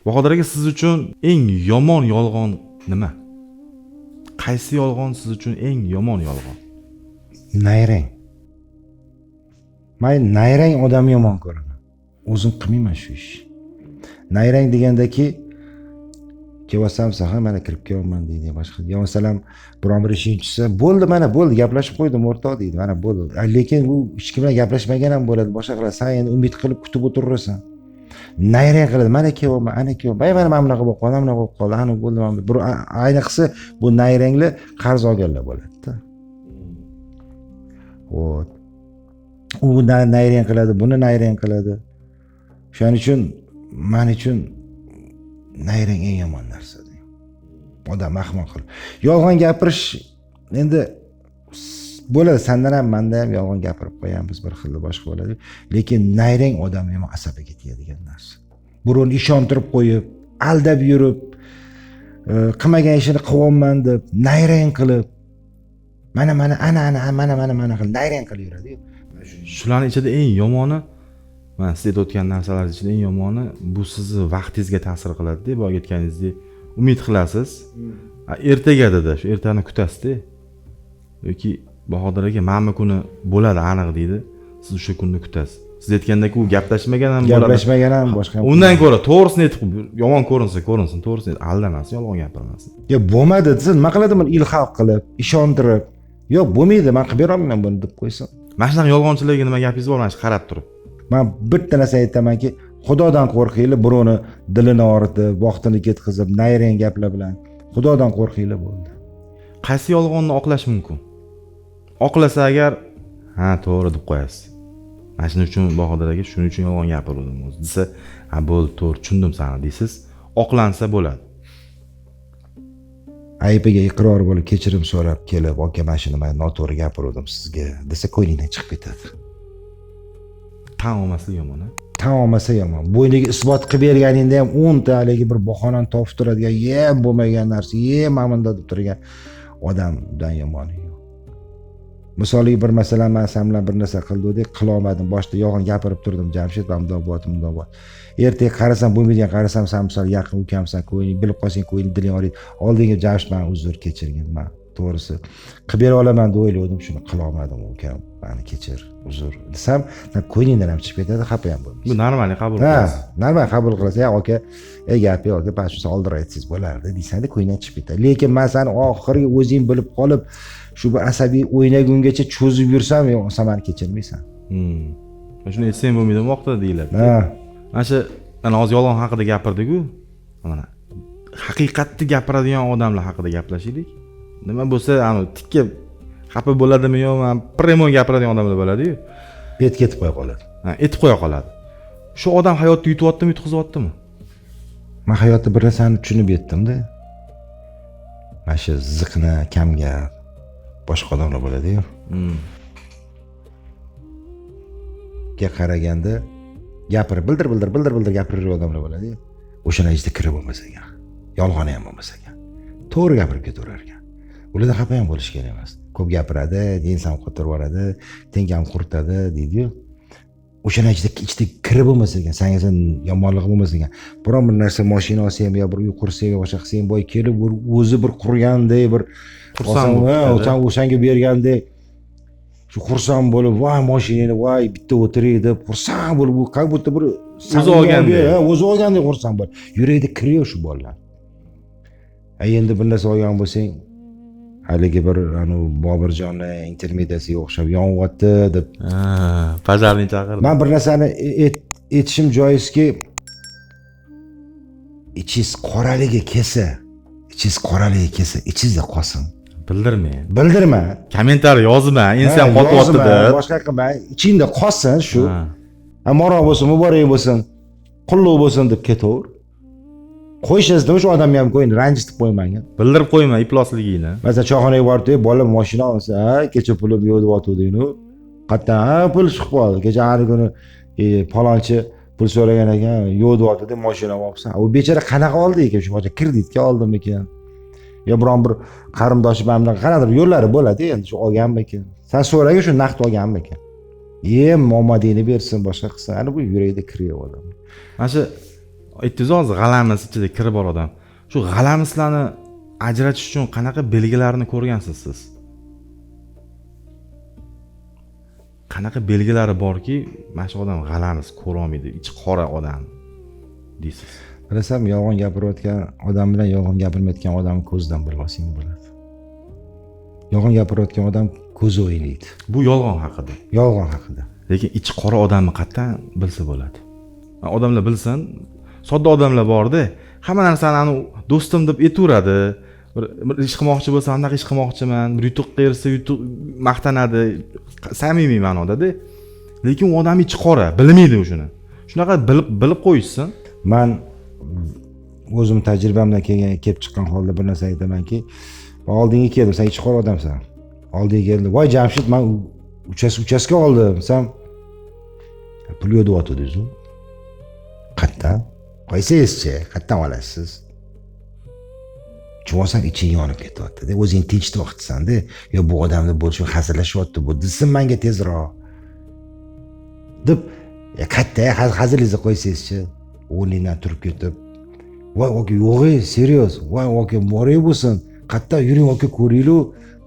Bahodir aka, siz uchun eng yomon yolg'on nima? Qaysi yolg'on siz uchun eng yomon yolg'on? Nayrang. Men nayrang odam yomon ko'raman. O'zim qilmayman shu ish. Nayrang degandaki kelyapsam saha mana kirib kelyapman deydi boshqa. Yo masalan biron bir ishing tushsa, bo'ldi mana bo'ldi gaplashib qo'ydim o'rtoq deydi. Mana bo'ldi. Lekin u hech kim bilan gaplashmagan ham bo'ladi. Boshqa qiladi. Sen endi umid qilib kutib o'tirasan. Nayrang qiladi. Mana kelyapman, ana kelyapman. Mana bunaqa bo'lib qoldi, bunaqa bo'lib qoldi. Ana bo'ldi mana. Bir ayniqsa bu nayranglar qarz olganlar bo'ladi-da. Xo'p. U nayrang qiladi, buni nayrang qiladi. Shuning uchun men uchun nayrang eng yomon narsa. Odam ahmoq qilib. Yolg'on gapirish endi bo'ladi, sendan ham mendan ham yolg'on gapirib qo'yamiz, bir xil boshqa bo'ladi. Lekin nayrang odam yomon asabiga tegadigan narsa. Birovni ishontirib qo'yib, aldab yurib, qilmagan ishini qilyapman deb nayrang qilib, mana qilib nayrang qilib yuradi. Shularning ichida eng yomoni, men siz aytayotgan narsalar ichida eng yomoni bu sizni vaqtingizga ta'sir qiladi-da. Bu aytganingizdek, umid qilasiz. Ertaga dedi, shu ertani kutasiz-da. Yoki Bahodir aka mana kuni bo'ladi aniq deydi. Siz o'sha kunni kutasiz. Siz aytgandek u gaplashmagan ham bo'ladi. Gaplashmagan ham boshqa. Undan ko'ra to'g'risini aytib, yomon ko'rinsin, to'g'risini aldamasin, yolg'on gapirmasin. Yo bo'lmadi desa, nima qiladi buni ilhaq qilib, ishontirib. Yo'q, bo'lmaydi, men qilib berolmayman buni deb qo'ysin. Mana shunaqa yolg'onchilarga nima gapingiz bor, mana shu qarab turib. Men bitta narsa aytamanki, Xudodan qo'rqinglar, birovni dilini og'ritib, vaqtini ketkazib, nayrang gaplar bilan. Xudodan qo'rqinglar bo'ldi. Qaysi yolg'onni oqlash mumkin? Oqlasa agar, ha, to'g'ri deb qo'yasiz. Mana shuning uchun Bahodir aka, shuning uchun yolg'on gapirdim o'zi. Desa, ha, bo'ldi, to'g'ri tushundim seni deysiz. Oqlansa bo'ladi. Aybiga iqror bo'lib, kechirim so'rab kelib, "Aka, men shuni noto'g'ri gapirdim sizga" desa, ko'nglingdan chiqib ketadi. Tan olmaslik yomon, a? Tan olmasa yomon. Bo'yniga isbot qilib berganingda ham 10 ta haligi bir bahonani topib turadigan, bo'lmagan narsa, mana bunda deb turgan odamdan yomoni yo'q. Misoliga bir masalan, men sen bilan bir narsa qildik, qila olmadim. Boshda yolg'on gapirib turdim, Jamshid, bundoq bo'ldi. Ertaga qarasam, bo'lmaydigan qarasam, sen misol yaqin ukamsan, ko'ngling bilib qolsang, ko'ngling diling og'riydi. Oldinga Jamshid, men uzr kechirgin, men to'g'risi qilib bera olaman deb o'yladim, shuni qila olmadim, ukam. Meni kechir, uzr desam, sen ko'nglingdan ham chiqib ketadi, xafa ham bo'lmaysiz. Bu normal qabul qilasiz. Normal qabul qilasiz. Aka, gapi yo'q, aka, shuncha oldin aytsangiz bo'lardi, deysanda ko'ngling chiqib ketadi. Lekin men seni oxirgi o'zing bilib qolib, shu bir asabiy o'ynagungacha cho'zib yursam, yo'q, sen meni kechirmaysan. Shuni aytsang bo'lmaydi vaqtda deyiladi. Mana shu hozir yolg'on haqida gapirdik-ku. Mana haqiqatni gapiradigan odamlar haqida gaplashaylik. Nima bo'lsa, tikka xafa bo'ladimi yo'q, men premon gapiradigan odamlar bo'ladi-yu. Ketib qo'ya qoladi. Aytib qo'ya qoladi. Shu odam hayotda yutyaptimi, yutqizyaptimi? Men hayotda bir narsani tushunib yetdim-da. Mana shu ziqna, kamgap boshqa odamlar bo'ladi-yu. Ga qaraganda gapirib, bildir gapiradigan odamlar bo'ladi-yu. O'shani ichida kirib bo'lmasa ekan. Yolg'oni ham bo'lmasa ekan. To'g'ri gapirib ketaverar ekan. Ularda xafa ham bo'lish kerak emas. Ko'p gapiradi, inson qo'tirib yuboradi, tengam quritadi deydi-yu. O'shani ichida kirib bo'lmasa ekan, senga yomonligi bo'lmasa ekan. Biron bir narsa mashina olsa ham yo bir uy qursa ham boshqa qilsa ham boy kelib o'zi bir qurgandek bir o'shanga bergandek shu xursand bo'lib, "Voy, mashinani, voy, bitta o'tiring" deb xursand bo'lib, u как будто bir o'zi olgandek xursand bo'lib, yurakda kiriyor shu bolalar. Endi bir narsa olgan bo'lsang, haligi bir Bobirjonning intermediyasiga o'xshab yonyapti deb, Pajarni chaqirdi. Men bir narsani aytishim joizki, ichingiz qoraligi kelsa, ichingizda qolsin. Bildirma. Kommentariy yozma, ensi ham qotyapti deb. Boshqa qilma, ichingda qolsin shu. Amoro bo'lsin, muborak bo'lsin, qulluq bo'lsin deb ketaver. Qo'yishingizda o'sha odamga ham qo'ying, ranjitib qo'ymang. Bildirib qo'yma iflosligingni. Masalan, choyxonaga borib, bola mashina olsa, kecha pulim yo'q deb o'tuvdingmi? Qattan pul chiqib qoldi. Kecha har kuni palonchi pul so'ragan ekan, yo'q deb o'tdi, mashina olibsan. U bechora qanaqa oldi ekan shu bocha kreditga oldimi ekan? Yo biron bir qarindoshi bilan qanaqadir yo'llari bo'ladi endi shu olganmi ekan. Sen so'raga shu naqd olganmi ekan. Omadingni bersin, boshqa qilsin. Ana bu yurakda kirib odam. Mana shu aytdingiz hozir g'alamis ichida kiri bor odam. Shu g'alamislarni ajratish uchun qanaqa belgilarni ko'rgansiz siz? Qanaqa belgilari borki, mana shu odam g'alamis, ko'ra olmaydi, ichi qora odam deysiz? Bilasam, yolg'on gapirayotgan odam bilan yolg'on gapirmayotgan odamni ko'zidan bilib olsang bo'ladi. Yolg'on gapirayotgan odam ko'zi o'ynaydi. Bu yolg'on haqida. Yolg'on haqida. Lekin ichi qora odamni qayerdan bilsa bo'ladi? Odamlar bilsin, sodda odamlar bor-da, hamma narsani ani do'stim deb aytaveradi. Bir ish qilmoqchi bo'lsa, anaqa ish qilmoqchiman, bir yutuq qilsa, yutuq maqtanadi, samimiy ma'noda-da. Lekin u odam ichi qora, bilmaydi o'shuni. Shunaqa bilib qo'yishsin. Men o'zim tajribamdan kelib chiqqan holda bir narsa aytamanki, oldinga keldim, sen ichi qora odamsan. Oldiga keldim, voy Jamshid, men uchastka oldim, sen pul yo'diyotdingiz-ku. Qayerdan? Qo'ysangizchi, qayerdan olasiz? Chuvasam iching yonib ketyapti-da. O'zing tinch vaqtsan-da. Yo bu odamni bo'lishi hazillashyapti, bu desin menga tezroq. Deb, qayerda hazilingizni qo'ysangizchi. O'rningdan turib ketib, voy aka, yo'g'ey, serios, voy aka, moray bo'lsin, qayerda yuring aka, ko'ringlar,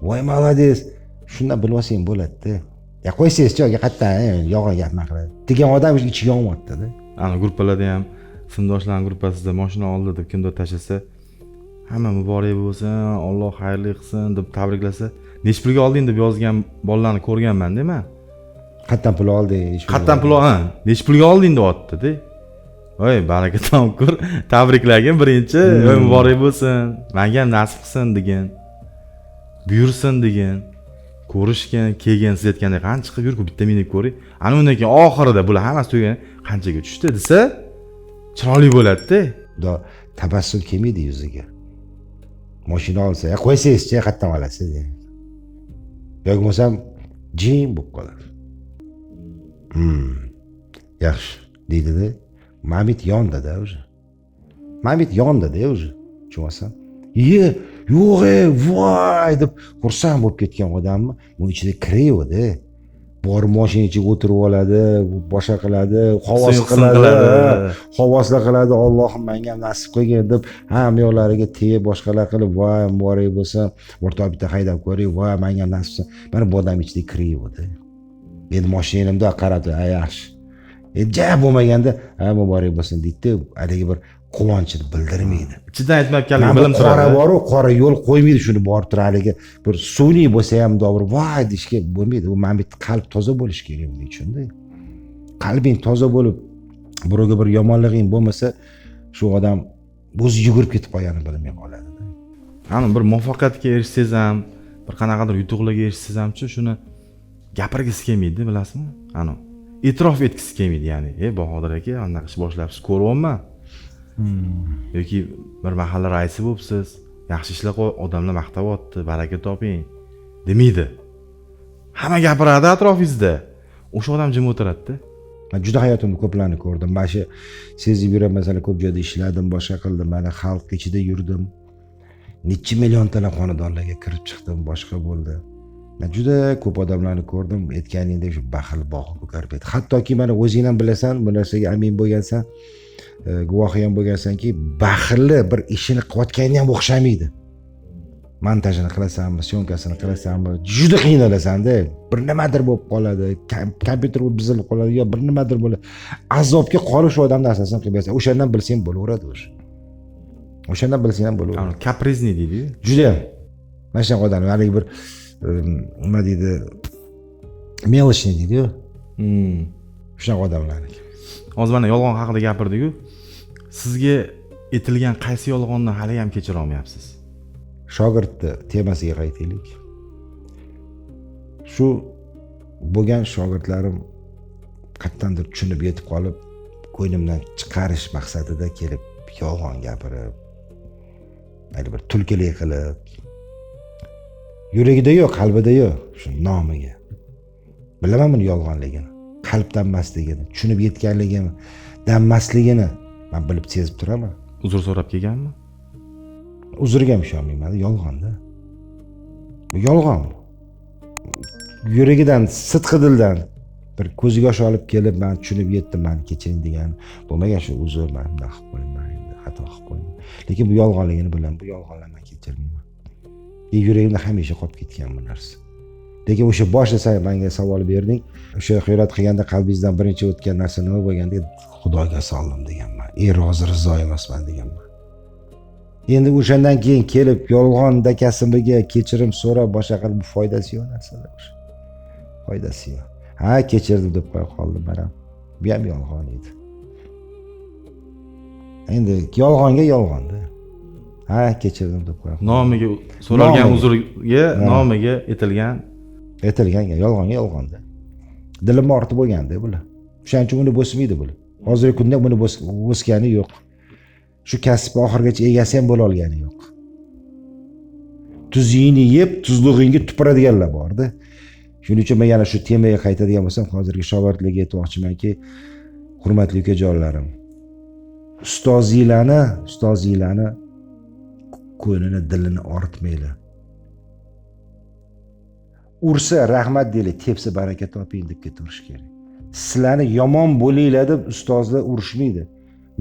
voy молодец. Shundan bilib olsang bo'ladi-da. Ya qo'ysangizchi, aka, qayerdan yolg'on gapni qiladi. Degan odam ichi yonyapti-da. Ana gruppalarda ham sinfdoshlarning gruppasida mashina oldi deb kimdir tashlasa, hamma muborak bo'lsin, Alloh xayrli qilsin deb tabriklasa, necha pulga olding deb yozgan bolalarni ko'rganman-da men. Qayerdan pul olding? Qayerdan pul olding? Necha pulga olding deyapti-da. Voy, baraka topkur, tabriklagin birinchi, voy muborak bo'lsin, menga ham nasib qilsin degan. Buyursin degan. Ko'rishgan, kelgan, siz aytgandek qancha chiqib yurib bitta minib ko'ring. Ana undan keyin oxirida bular hammasi tugagan qanchaga tushdi desa, chiroyli bo'ladi-da. Tabassum kelmaydi yuziga. Mashina olsa, qo'ysangizchi, qayerdan olasiz? Yo'q bo'lsam, jim bo'lib qoladi. Yaxshi, deydi-da. Mamit yonda-da o'zi. Mamit yonda-da o'zi. Tushunasizmi? Yo'q, voy deb xursand bo'lib ketgan odamni uning ichida kiraydi. Bor mashina ichiga o'tirib oladi, boshqa qiladi, havos qiladi, havoslar qiladi. Allohim menga ham nasib qilgin deb hamma yo'llariga tegib boshqalar qilib, voy muborak bo'lsin, o'rtoq bitta haydab ko'ring, voy menga ham nasib qilsin. Mana bu odam ichida kiraydi. Endi mashinamda qarab, yaxshi. Ja bo'lmaganda, muborak bo'lsin deydi, haligi bir quvonchni bildirmaydi. Ichidan aytmayotganligi bilim turadi. Qora bor-u, qora yo'l qo'ymaydi shuni borib turaligi. Bir sun'iy bo'lsa ham to'g'ri, voy deshga bo'lmaydi. U mana bitta qalb toza bo'lish kerak buning uchun-da. Qalbing toza bo'lib, birovga bir yomonliging bo'lmasa, shu odam o'zi yugurib ketib qolganini bilmay qoladi-da. Ana bir muvaffaqiyatga erishsangiz ham, bir qanaqadir yutuqlarga erishsangiz ham-chi, shuni gapirgisi kelmaydi, bilasizmi? Ana e'tirof etgisi kelmaydi, ya'ni, Bahodir aka, anaqa ish boshlabsiz, ko'ryapman. Yoki bir mahalla raisi bo'libsiz, yaxshi ishlar odamlar maqtayapti, baraka toping demaydi. Hamma gapiradi atrofingizda. O'sha odam jim o'tiradi-da. Men juda hayotimda ko'plarni ko'rdim. Mana shu sezib yuraman, masalan, ko'p joyda ishladim, boshqa qildim, mana xalq ichida yurdim. Necha milliontalab xonadonlarga kirib chiqdim, boshqa bo'ldi. Men juda ko'p odamlarni ko'rdim, aytganingdek shu baxil bog'i ko'karib ketdi. Hattoki mana o'zing ham bilasan, bu narsaga amin bo'lgansan. Guvohi ham bo'lgansanki, baxilli bir ishini qilayotganga ham o'xshamaydi. Montajini qilasanmi, syomkasini qilasanmi, juda qiynalasan-da. Bir nimadir bo'lib qoladi, kompyuter buzilib qoladi, yo bir nimadir bo'ladi. Azobga qolish odamni asosan qilmaysan. O'shandan bilsang bo'laveradi o'sha. O'shandan bilsang ham bo'laveradi. Kaprizni deydi. Juda ham. Mana shu odam haligi bir nima deydi? Melishni deydi-ku. Shunaqa odamlarniki. Hozir mana yolg'on haqida gapirdik-ku. Sizga aytilgan qaysi yolg'onni hali ham kechira olmayapsiz? Shogirdni temasiga qaytaylik. Shu bo'lgan shogirdlarim qattandir tushunib yetib qolib, ko'nglimdan chiqarish maqsadida kelib yolg'on gapirib, ayni bir tulkilik qilib, yuragida yo'q, qalbida yo'q, shu nomiga. Bilaman buni yolg'onligini, qalbdan emasligini, tushunib yetganligini, danmasligini men bilib sezib turaman. Uzr so'rab kelganmi? Uzrga ham ishonmayman, yolg'onda. Bu yolg'on. Yuragidan, sidqi dildan bir ko'ziga yosh olib kelib man tushunib yetdim, mani kechiring degan bo'lmagan. Shu uzr, man bunday qilib qo'ydim, man endi xato qilib qo'ydim. Lekin bu yolg'onligini bilaman, bu yolg'onlarni man kechirmayman. Yuragimda hamisha qolib ketgan bu narsa. Lekin o'sha boshida sen menga savol berding, o'sha xiyonat qilganda qalbingizdan birinchi o'tgan narsa nima bo'lgan deb, Xudoga soldim deganman. Rozi rizo emasman deganman. Endi o'shandan keyin kelib yolg'on dakasimiga kechirim so'rab boshqa qilib bu foydasi yo'q narsalar o'sha. Foydasi yo'q. Ha, kechirdim deb qo'yib qoldim mana. Bu ham yolg'on edi. Endi yolg'onga yolg'onda. Ha, kechirdim deb qo'yib qoldim. Nomiga so'ralgan uzrga, nomiga aytilgan yolg'onga yolg'onda. Dilim ortib bo'lganda bular. O'shaning uchun uni bo'smaydi bular. Hozirgi kunda buni bo'sgani yo'q. Shu kasb oxirgacha egasi ham bo'la olgani yo'q. Tuzingni yeb, tuzlig'ingga tupuradiganlar bor-da. Shuning uchun men yana shu temaga qaytadigan bo'lsam, hozirgi shogirdlarga aytmoqchimanki, hurmatli ukajonlarim, ustozinglarni ko'nini, dilini ortmanglar. Ursa rahmat deylik, tepsa baraka toping deb ketirish kerak. Sizlarni yomon bo'linglar deb ustozlar urishmaydi.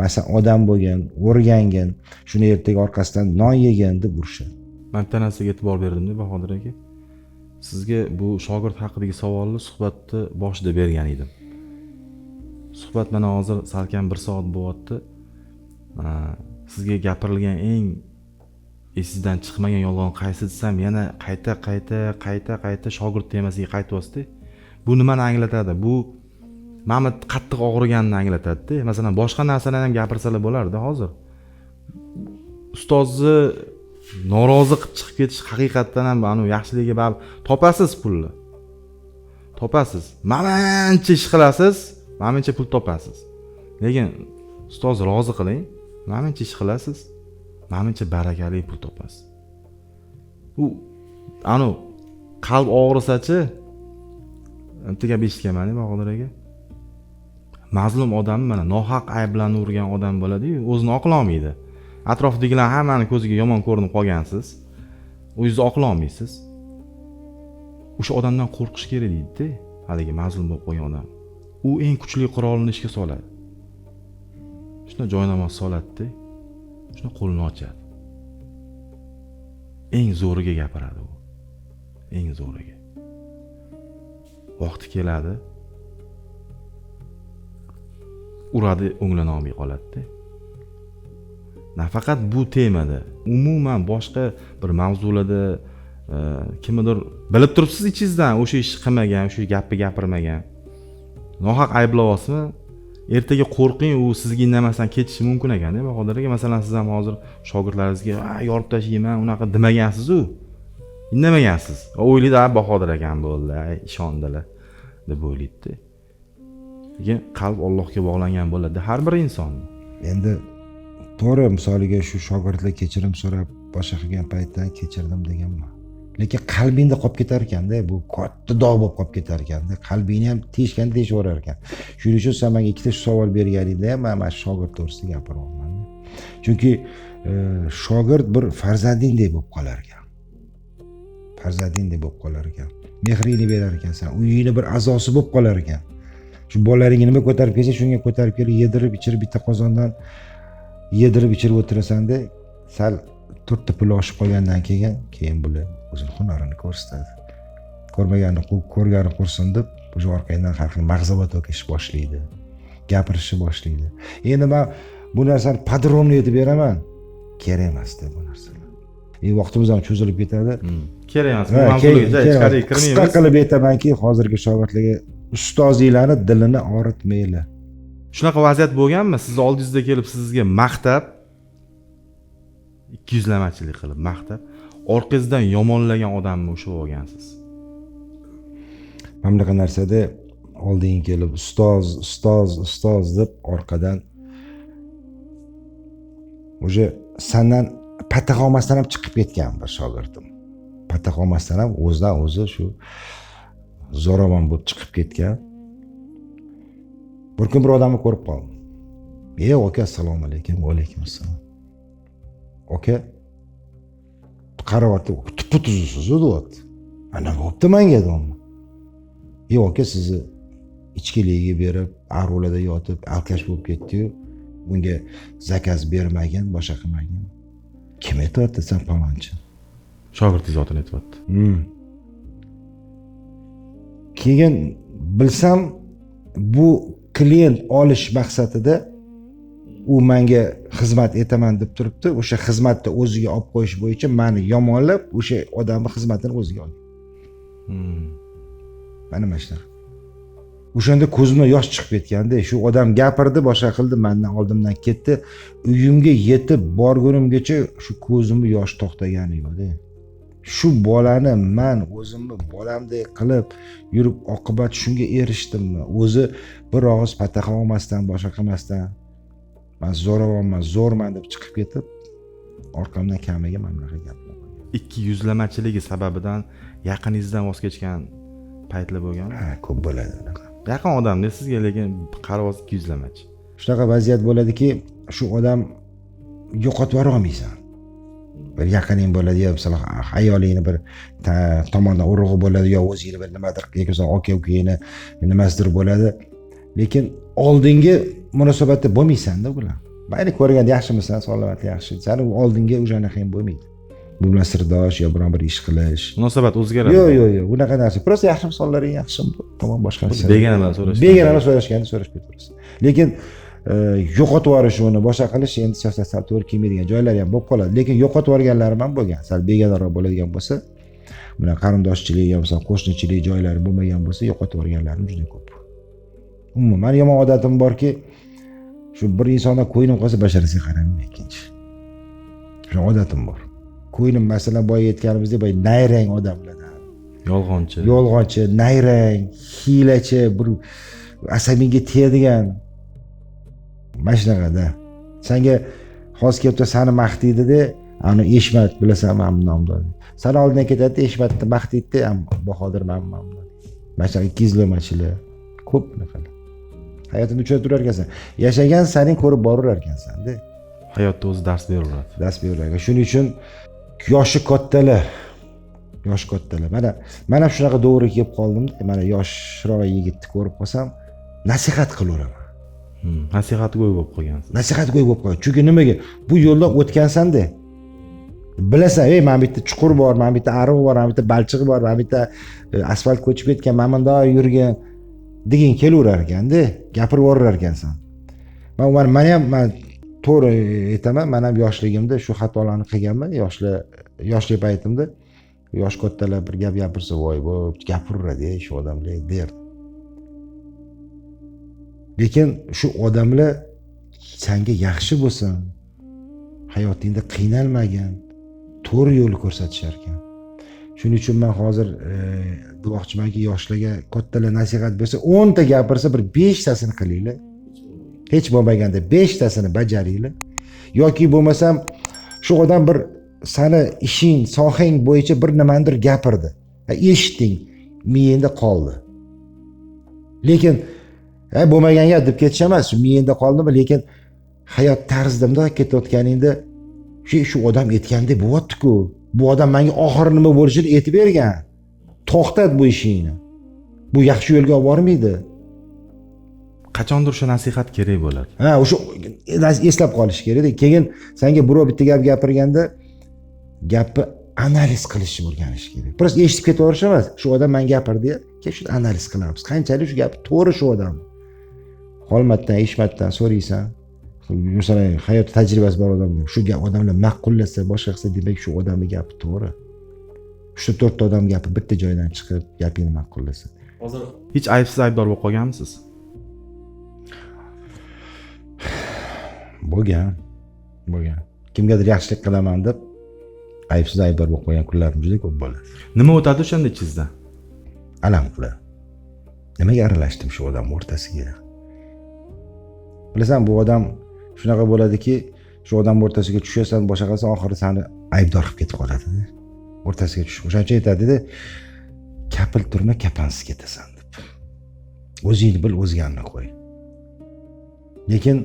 Masalan, odam bo'lgan, o'rgangan, shuni ertaga orqasidan non yegan deb urishadi. Men bitta narsaga e'tibor berdim-da Bahodir aka. Sizga bu shogird haqidagi savolni suhbatni boshida bergan edim. Suhbat mana hozir salkam 1 soat bo'lyapti. Sizga gapirilgan eng esingizdan chiqmagan yolg'on qaysi desam, yana qayta shogird temasiga qaytyapsiz-da. Bu nimani anglatadi? Bu meni qattiq og'riganini anglatadi-da. Masalan, boshqa narsalarni ham gapirsalar bo'lardi hozir. Ustozni norozi qilib chiqib ketish haqiqatdan ham anu yaxshiligiga bab topasiz pulni. Topasiz. Menimcha ish qilasiz, menimcha pul topasiz. Lekin ustoz rozi qiling, menimcha ish qilasiz, menimcha barakali pul topasiz. U anu qalb og'risachi, bitta gap eshitganman Bahodir aka. Mazlum odam mana nohaq ayblanurgan odam bo'ladi-yu, o'zini oqlolmaydi. Atrofdagilar hammani ko'ziga yomon ko'rinib qolgansiz. O'zingizni oqlolmaysiz. O'sha odamdan qo'rqish kerak deydi-da, haligi mazlum bo'lib qolgan odam. U eng kuchli qurolni ishga soladi. Shuna joynamoz soladi-da. Shuna qo'lini ochadi. Eng zo'riga gapiradi u. Eng zo'riga. Vaqti keladi. Uradi, o'nglan olmay qoladi-da. Nafaqat bu temada, umuman boshqa bir mavzularda kimdir bilib turibsiz ichingizdan o'sha ishni qilmagan, o'sha gapni gapirmagan. Nohaq ayblayapsizmi? Ertaga qo'rqing, u sizga indamasdan ketishi mumkin ekan-da. Bahodir aka, masalan, siz ham hozir shogirdlaringizga yorib tashlayman, unaqa demagansiz-u. Indamagansiz. O'ylaydi, Bahodir akam bo'ldi, ishondilar deb o'ylaydi-da. Lekin qalb Allohga bog'langan bo'ladi har bir inson. Endi to'g'ri, misoliga shu shogirdlar kechirim so'rab boshqa qilgan paytda kechirdim deganman. Lekin qalbingda qolib ketar ekanda, bu katta dog' bo'lib qolib ketar ekanda. Qalbingni ham teshganda teshaverar ekan. Shuning uchun sen menga ikkita savol berganingda ham men mana shogird to'g'risida gapiryapman. Chunki shogird bir farzandingdek bo'lib qolar ekan. Farzandingdek bo'lib qolar ekan. Mehringni berar ekansan, uyingni bir a'zosi bo'lib qolar ekan. Shu bolalaringni nima ko'tarib kelsa, shunga ko'tarib kelib, yedirib, ichirib, bitta qozondan yedirib, ichirib o'tirasanda, sal 4 ta pul oshib qolgandan keyin bular o'zini hunarini ko'rsatadi. Ko'rmaganni ko'rgani qursin deb, bu orqadan har xil mag'zabat o'qish boshlaydi. Gapirishni boshlaydi. Endi men bu narsani podrobniy aytib beraman. Kerak emas-da bu narsalar. Vaqtimiz ham cho'zilib ketadi. Kerak emas. Bu mavzuga ichkariga kirmaymiz. Qisqa qilib aytamanki, hozirgi shogirdlarga ustozinglarni dilini og'ritmanglar. Shunaqa vaziyat bo'lganmi? Siz oldingizda kelib sizga maqtab, 200lamachilik qilib maqtab, orqangizdan yomonlagan odamni o'sha bo'lgansiz? Mana bunaqa narsada oldinga kelib ustoz deb orqadan o'sha sandan pataq olmasdan ham chiqib ketgan bir shogirdim. Pataq olmasdan ham o'zidan o'zi shu zo'ravon bo'lib chiqib ketgan. Bir kun bir odamni ko'rib qoldim. Aka, assalomu alaykum. Va alaykum assalom. Aka, qaravotda tuppa-tuzsiz o'tyapti. Ana bo'pti menga dedim. Aka, sizni ichkiligiga berib arulada yotib alkash bo'lib ketdi-yu, bunga zakaz bermagan, boshqa qilmagan. Kim aytyapti sen palonchi? Shogird zotini aytyapti. Keyin bilsam bu klient olish maqsadida u menga xizmat etaman deb turibdi. O'sha xizmatni o'ziga olib qo'yish bo'yicha meni yomonlab, o'sha odamning xizmatini o'ziga olgan. Mana shunaqa. O'shanda ko'zimdan yosh chiqib ketganda, shu odam gapirdi, boshqa qildi, mendan oldimdan ketdi. Uyimga yetib borgunimgacha shu ko'zimni yosh to'xtagani yo'q-da. Shu bolani men o'zimni bolamdek qilib yurib oqibat shunga erishdimmi? O'zi bir og'iz pataqa olmasdan, boshqa qilmasdan men zo'rman deb chiqib ketib, orqamdan kamiga mana bunaqa gap bo'lgan. Ikki yuzlamachiligi sababidan yaqiningizdan voz kechgan paytlar bo'lganmi? Ha, ko'p bo'ladi unaqa. Yaqin odamda sizga lekin qaravoz ikki yuzlamachi. Shunaqa vaziyat bo'ladiki, shu odam yo'qotib olmaysan. Bir yaqining bo'ladi, yo masalan ayolingni bir tomondan urug'i bo'ladi, yo o'zingni bir nimadir yoki aka-ukangni nimasidir bo'ladi. Lekin oldingi munosabatda bo'lmaysan-da ular. Mayli ko'rganda yaxshimisan, salomat yaxshi. Sani oldinga o'shanaqa ham bo'lmaydi. Bu bilan sirdosh yo biron bir ish qilish. Munosabat o'zgaradi. Yo'q, unaqa narsa. Prosta yaxshi misollaring yaxshimi? Tamom, boshqa narsa. Beganalar so'rash. Beganalar so'rashganda so'rash ketaverasiz. Lekin yo'qotib yuborish uni boshqa qilish endi siyosatga to'g'ri kelmaydigan joylari ham bo'lib qoladi. Lekin yo'qotib yuborganlarim ham bo'lgan. Sal beganaroq bo'ladigan bo'lsa, mana qarindoshchilik yo masalan qo'shnichilik joylari bo'lmagan bo'lsa, yo'qotib yuborganlarim juda ko'p. Umuman yomon odatim borki, shu bir insondan ko'nglim qolsa basharasiga qaramayman ikkinchi. Shu odatim bor. Ko'nglim masalan boya aytganimizdek, boya nayrang odamlardan. Yolg'onchi, nayrang, hiylachi, bir asabingga tegadigan mana shunaqada. Senga xos kelibdi, seni maqtaydi-da, ani Eshmat bilasan, men nomdor. Seni oldidan ketadi, Eshmatni maqtaydi, ham Bahodir menman. Mana ikizlamachilar ko'p bunaqa. Hayotini uchrab turar ekansan. Yashagan sening ko'rib borar ekansan-da. Hayotda o'zi dars beradi. Dars beradi. Shuning uchun yoshi kattalar. Mana shunaqa davr kelib qoldim. Mana yoshroq yigitni ko'rib qolsam, nasihat qilaveraman. Nasihatgo'y bo'lib qolgansiz. Nasihatgo'y bo'lib qolgan. Chunki nimaga? Bu yo'ldan o'tgansan-da. Bilasan, men bitta chuqur bor, men bitta ariq bor, men bitta balchiq bor, men bitta asfalt ko'chib ketgan, men bunda yurgan degin kelaverar ekanda, gapirib yuborar ekansan. Men ham to'g'ri aytaman, men ham yoshligimda shu xatolarni qilganman, yoshlik paytimda yosh kattalar bir gap gapirsa, voy, bu gapiradi shu odamlar derdi. Lekin shu odamlar senga yaxshi bo'lsin, hayotingda qiynalmagan, to'g'ri yo'l ko'rsatishar ekan. Shuning uchun men hozir demoqchimanki, yoshlarga kattalar nasihat bersa, 10 ta gapirsa, bir 5 tasini qilinglar. Hech bo'lmaganda 5 tasini bajaringlar. Yoki bo'lmasam shu odam bir seni ishing, sohang bo'yicha bir nimadir gapirdi. Eshitding, miyangda qoldi. Lekin bo'lmagan gap deb ketish emas, miyangda qoldimi, lekin hayot tarzida bunday ketayotganingda shu odam aytgandek bo'lyapti-ku. Bu odam menga oxiri nima bo'lishini aytib bergan. To'xtat bu ishingni. Bu yaxshi yo'lga olib bormaydi. Qachondir shu nasihat kerak bo'ladi. O'sha eslab qolish kerak. Keyin senga birov bitta gap gapirganda gapni analiz qilishni o'rganish kerak. Prosta eshitib ketaverish emas. Shu odam menga gapirdi, keyin shuni analiz qilamiz. Qanchalik shu gap to'g'ri shu odam. Holmatdan, Eshmatdan so'raysan. Masalan, hayot tajribasi bor odamlar. Shu gap odamlar ma'qullasa, boshqa qilsa, demak shu odamning gapi to'g'ri. 3-4 ta odam gapi bitta joydan chiqib, gapini ma'qullasa. Hozir hech aybsiz aybdor bo'lib qolganmisiz? Bo'lgan. Kimgadir yaxshilik qilaman deb aybsiz aybdor bo'lib qolgan kunlarim juda ko'p bo'ladi. Nima o'tadi o'shanda ichingizda? Alam qiladi. Nimaga aralashdim shu odam o'rtasiga? Bilasan, bu odam shunaqa bo'ladiki, shu odam o'rtasiga tushasan, boshqa qilsan, oxiri seni aybdor qilib ketib qoladi. O'rtasiga tushib, o'shancha aytadi-da, kapil turma, kapansiz ketasan deb. O'zingni bil, o'zganni qo'y. Lekin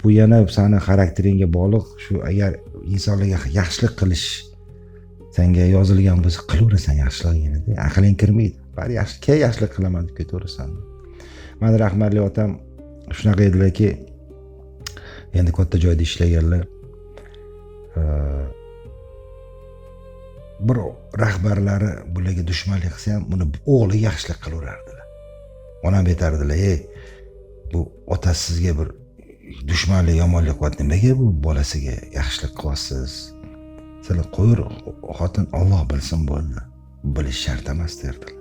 bu yana seni xarakteringga bog'liq. Shu agar insonlarga yaxshilik qilish senga yozilgan bo'lsa, qilaverasan yaxshiligingni. Aqling kirmaydi. bari yaxshilik qilaman deb ketaversan. Mani rahmatli otam shunaqa edilarki, endi katta joyda ishlaganlar. Bir rahbarlari bularga dushmanlik qilsa ham, buni o'g'li yaxshilik qilaverardilar. Onam aytardilar, "Ey, bu otasi sizga bir dushmanlik, yomonlik qilyapti, nimaga bu bolasiga yaxshilik qilyapsiz? Sizlar qo'yir, xotin Alloh bilsin bo'ldi. Bilish shart emas" derdilar.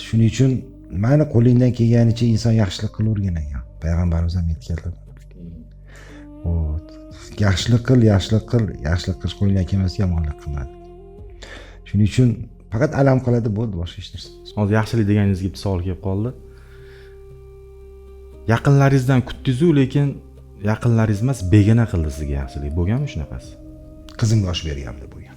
Shuning uchun mani qo'lingdan kelganicha inson yaxshilik qilavergan ekan. Payg'ambarimiz ham aytganlar. Yaxshilik qil, yaxshilik qilish qo'lingdan kelmasa yomonlik qilma. Shuning uchun faqat alam qiladi, bo'ldi, boshqa hech narsa. Hozir yaxshilik deganingizga bitta savol kelib qoldi. Yaqinlaringizdan kutdingiz-ku, lekin yaqinlaringiz emas, begona qildi sizga yaxshilik. Bo'lganmi shunaqasi? Qizimga osh berganimda bo'lgan.